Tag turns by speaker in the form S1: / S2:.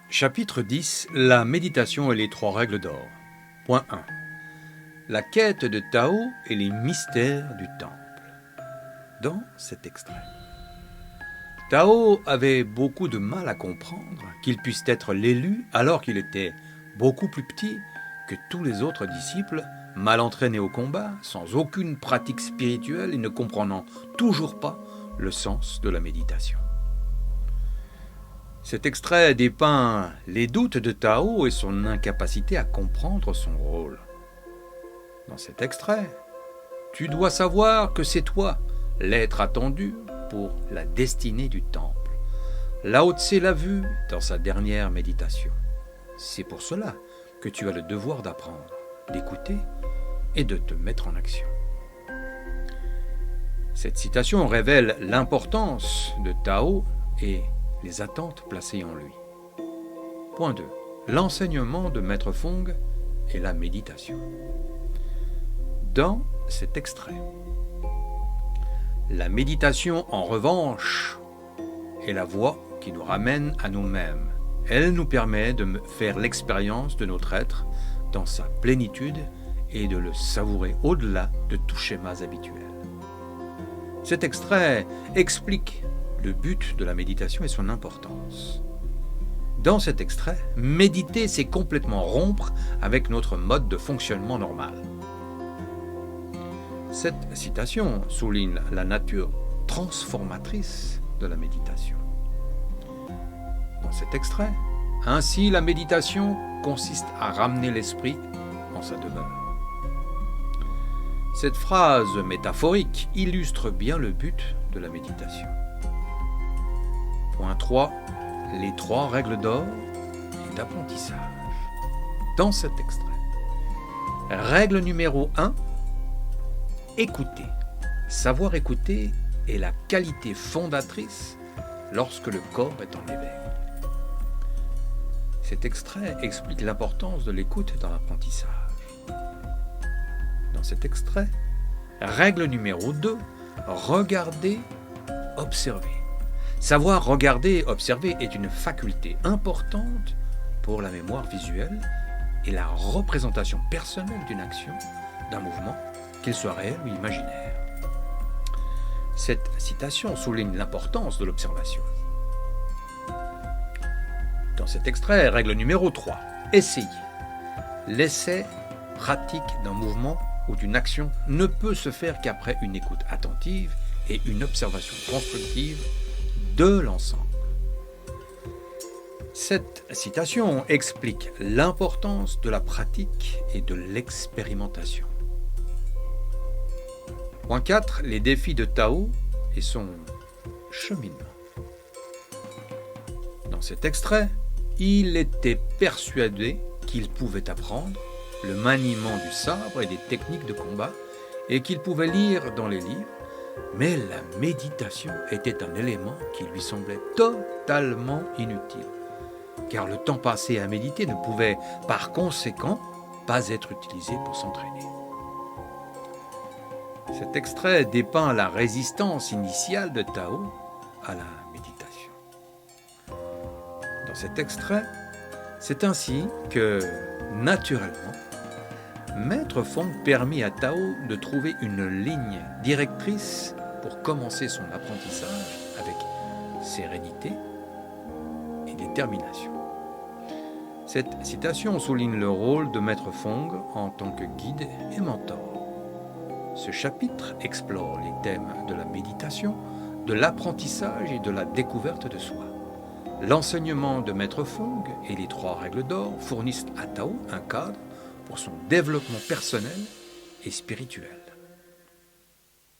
S1: Chapitre 10. La méditation et les trois règles d'or. Point 1. La quête de Tao et les mystères du temple. Dans cet extrait, Tao avait beaucoup de mal à comprendre qu'il puisse être l'élu alors qu'il était beaucoup plus petit que tous les autres disciples, mal entraînés au combat, sans aucune pratique spirituelle et ne comprenant toujours pas le sens de la méditation. Cet extrait dépeint les doutes de Tao et son incapacité à comprendre son rôle. Dans cet extrait, tu dois savoir que c'est toi, l'être attendu pour la destinée du temple. Lao Tse l'a vu dans sa dernière méditation. C'est pour cela que tu as le devoir d'apprendre, d'écouter et de te mettre en action. Cette citation révèle l'importance de Tao et les attentes placées en lui. Point 2. L'enseignement de Maître Fong et la méditation. Dans cet extrait, la méditation, en revanche, est la voie qui nous ramène à nous-mêmes. Elle nous permet de faire l'expérience de notre être dans sa plénitude et de le savourer au-delà de tous schémas habituels. Cet extrait explique le but de la méditation et son importance. Dans cet extrait, méditer, c'est complètement rompre avec notre mode de fonctionnement normal. Cette citation souligne la nature transformatrice de la méditation. Dans cet extrait, ainsi la méditation consiste à ramener l'esprit en sa demeure. Cette phrase métaphorique illustre bien le but de la méditation. Point 3. Les trois règles d'or et d'apprentissage. Dans cet extrait, règle numéro 1, écouter. Savoir écouter est la qualité fondatrice lorsque le corps est en éveil. Cet extrait explique l'importance de l'écoute dans l'apprentissage. Dans cet extrait, règle numéro 2, regarder, observer. Savoir regarder et observer est une faculté importante pour la mémoire visuelle et la représentation personnelle d'une action, d'un mouvement, qu'il soit réel ou imaginaire. Cette citation souligne l'importance de l'observation. Dans cet extrait, règle numéro 3, essayer. L'essai pratique d'un mouvement ou d'une action ne peut se faire qu'après une écoute attentive et une observation constructive de l'ensemble. Cette citation explique l'importance de la pratique et de l'expérimentation. Point 4. Les défis de Tao et son cheminement. Dans cet extrait, il était persuadé qu'il pouvait apprendre le maniement du sabre et des techniques de combat et qu'il pouvait lire dans les livres, mais la méditation était un élément qui lui semblait totalement inutile, car le temps passé à méditer ne pouvait par conséquent pas être utilisé pour s'entraîner. Cet extrait dépeint la résistance initiale de Tao à la méditation. Dans cet extrait, c'est ainsi que, naturellement, Maître Fong permit à Tao de trouver une ligne directrice pour commencer son apprentissage avec sérénité et détermination. Cette citation souligne le rôle de Maître Fong en tant que guide et mentor. Ce chapitre explore les thèmes de la méditation, de l'apprentissage et de la découverte de soi. L'enseignement de Maître Fong et les trois règles d'or fournissent à Tao un cadre pour son développement personnel et spirituel.